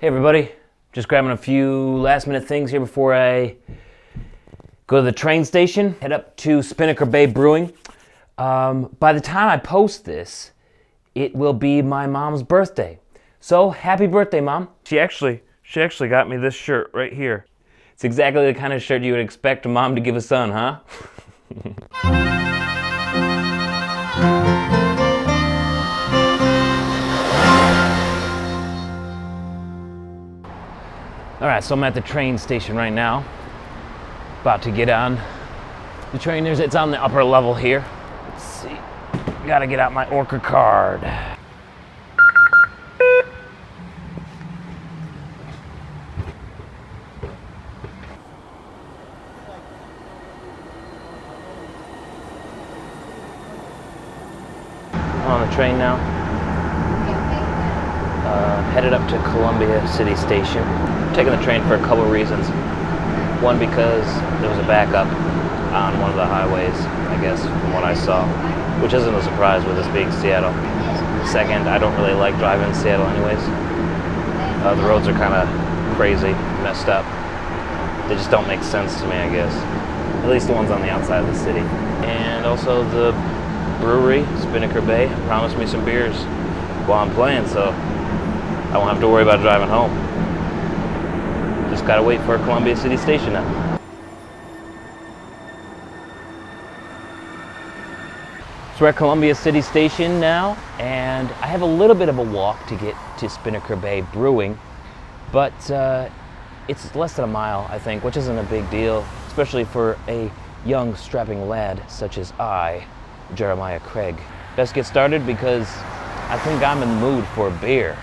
Hey everybody, just grabbing a few last minute things here before I go to the train station, head up to Spinnaker Bay Brewing. By the time I post this, it will be my mom's birthday. So happy birthday, Mom. She actually got me this shirt right here. It's exactly the kind of shirt you would expect a mom to give a son, huh? Alright, so I'm at the train station right now. About to get on the train. It's on the upper level here. Let's see. Gotta get out my Orca card. I'm on the train now. Headed up to Columbia City Station. I'm taking the train for a couple of reasons. One, because there was a backup on one of the highways, I guess, from what I saw, which isn't a surprise with this being Seattle. Second, I don't really like driving in Seattle anyways. The roads are kind of crazy, messed up. They just don't make sense to me, I guess. At least the ones on the outside of the city. And also the brewery, Spinnaker Bay, promised me some beers while I'm playing, so I won't have to worry about driving home. Just gotta wait for Columbia City Station now. So we're at Columbia City Station now, and I have a little bit of a walk to get to Spinnaker Bay Brewing, but it's less than a mile, I think, which isn't a big deal, especially for a young, strapping lad such as I, Jeremiah Craig. Let's get started because I think I'm in the mood for a beer.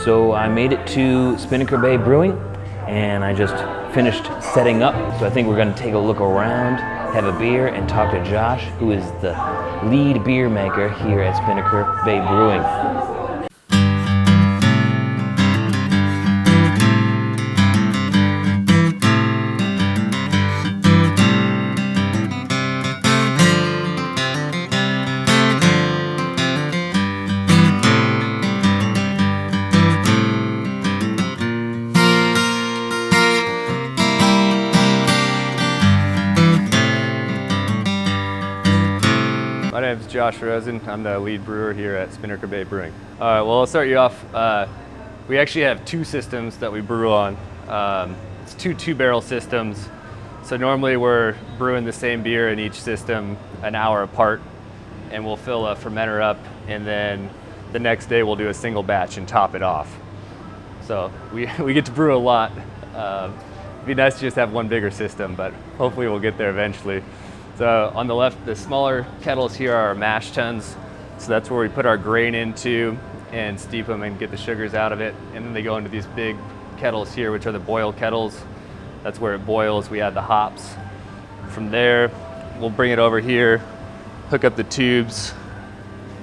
So I made it to Spinnaker Bay Brewing, and I just finished setting up. So I think we're gonna take a look around, have a beer, and talk to Josh, who is the lead beer maker here at Spinnaker Bay Brewing. My name is Josh Rosen. I'm the lead brewer here at Spinnaker Bay Brewing. All right, well, I'll start you off. We actually have two systems that we brew on. It's two barrel systems. So normally we're brewing the same beer in each system an hour apart, and we'll fill a fermenter up, and then the next day we'll do a single batch and top it off. So we get to brew a lot. It'd be nice to just have one bigger system, but hopefully we'll get there eventually. So on the left, the smaller kettles here are our mash tuns. So that's where we put our grain into and steep them and get the sugars out of it. And then they go into these big kettles here, which are the boil kettles. That's where it boils. We add the hops. From there, we'll bring it over here, hook up the tubes,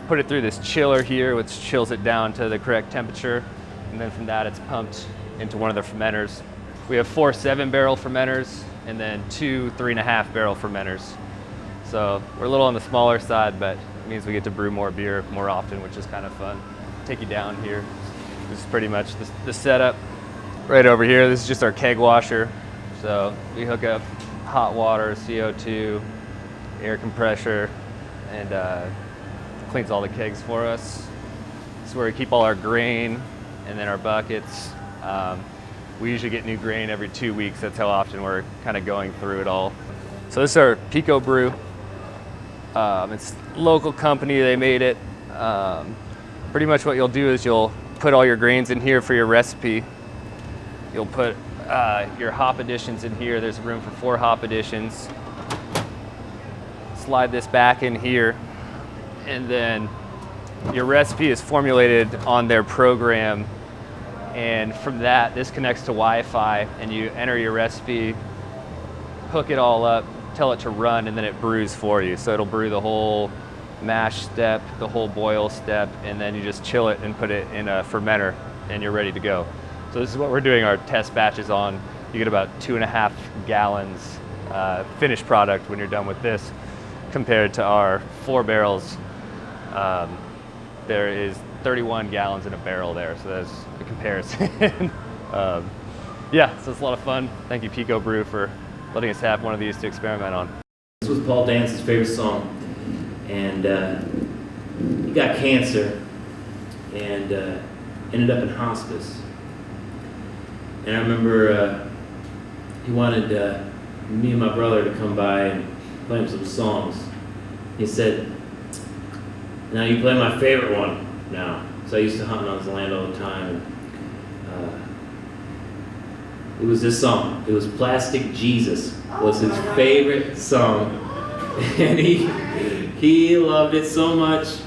put it through this chiller here, which chills it down to the correct temperature. And then from that, it's pumped into one of the fermenters. We have 4 7-barrel fermenters and then 2 3.5 barrel fermenters. So we're a little on the smaller side, but it means we get to brew more beer more often, which is kind of fun. Take you down here. This is pretty much the setup. Right over here, this is just our keg washer. So we hook up hot water, CO2, air compressor, and cleans all the kegs for us. This is where we keep all our grain and then our buckets. We usually get new grain every 2 weeks. That's how often we're kind of going through it all. So this is our Pico brew. It's a local company, they made it. Pretty much what you'll do is you'll put all your grains in here for your recipe. You'll put your hop additions in here. There's room for 4 hop additions. Slide this back in here, and then your recipe is formulated on their program. And from that, this connects to Wi-Fi, and you enter your recipe, hook it all up, tell it to run, and then it brews for you. So it'll brew the whole mash step, the whole boil step, and then you just chill it and put it in a fermenter, and you're ready to go. So this is what we're doing our test batches on. You get about 2.5 gallons finished product when you're done with this, compared to our 4 barrels. There is 31 gallons in a barrel there, so that's a comparison. Yeah, so it's a lot of fun. Thank you, Pico Brew, for letting us have one of these to experiment on. This was Paul Dance's favorite song, and he got cancer and ended up in hospice. And I remember he wanted me and my brother to come by and play him some songs. He said, "Now you play my favorite one now." So I used to hunt on his land all the time. And, it was this song. It was "Plastic Jesus" was his favorite song, and he loved it so much.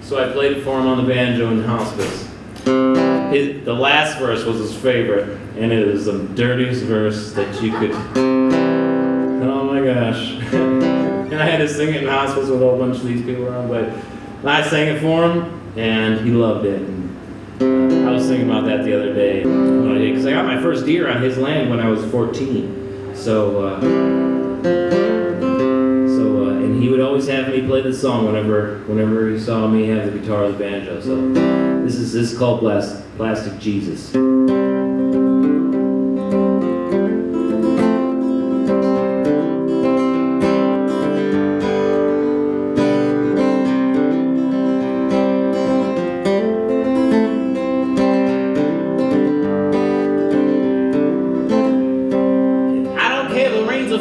So I played it for him on the banjo in hospice. The last verse was his favorite, and it was the dirtiest verse that you could. Oh my gosh! And I had to sing it in hospice with a whole bunch of these people around, but I sang it for him, and he loved it. And I was thinking about that the other day, because I got my first deer on his land when I was 14. And he would always have me play the song whenever he saw me have the guitar or the banjo. So this is called Plastic Jesus.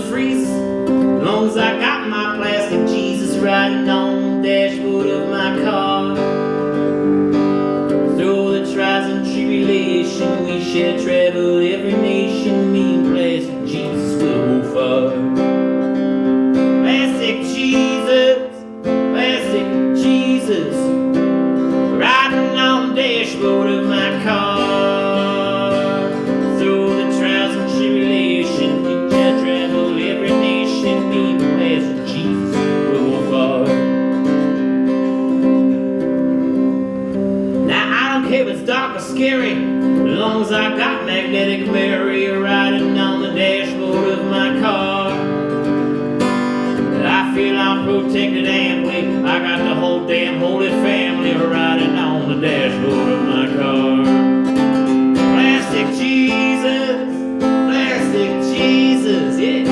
Freeze, as long as I got my plastic Jesus riding on the dashboard of my car. Through the trials and tribulation, we shall travel every nation. Me and plastic Jesus will go far. Plastic Jesus, riding on the dashboard of my car. Through the trials and tribulation, we shall travel every nation. Me and plastic Jesus will go far. Now I don't care if it's dark or scary, as long as I got magnetic Mary riding on the dashboard of my car. I feel I'm protected and I got the whole damn Holy Family riding on the dashboard of my car. Plastic Jesus, yeah,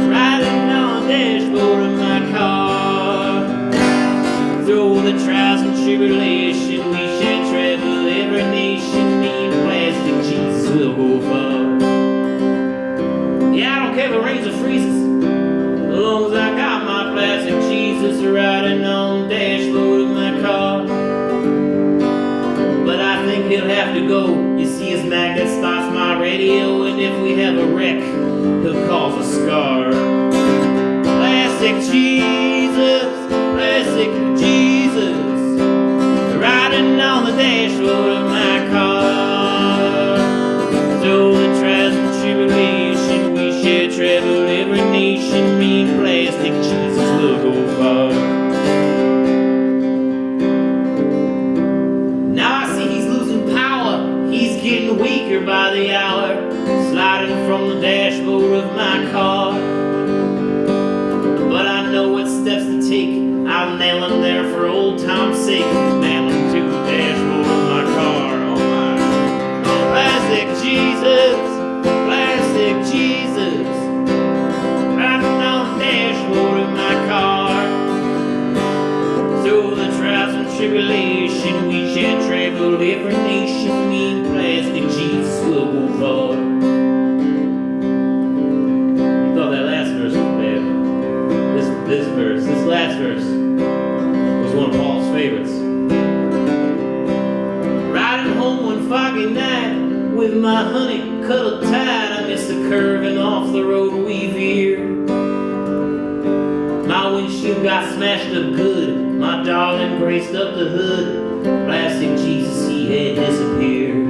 riding on the dashboard of my car. Through the trials and tribulation, we shall travel every nation. Me and plastic Jesus will go far. Yeah, I don't care if it rains or freezes, as long as I got my plastic Jesus riding on the dashboard of my car. But I think he'll have to go. You see, his magnet starts my radio, and if we have a wreck, he'll cause a scar. Plastic Jesus, riding on the dashboard of my car. Through the trials and tribulation, we shall travel every nation. Me and plastic Jesus will go far. Now I see he's losing power, he's getting weaker by the hour, sliding from the dashboard of my car. But I know what steps to take, I'll nail him there for old time's sake. Nail him to the dashboard of my car. Oh my, oh, plastic Jesus, riding on the dashboard of my car. Through the trials and tribulation, we shall travel every nation. Me and plastic Jesus will go far. You thought that last verse was bad. This last verse was one of Paul's favorites. Riding home one foggy night with my honey cuddled tight, I missed the curving off the road we veered. My windshield got smashed up good, my darling braced up the hood. Plastic Jesus, he had disappeared.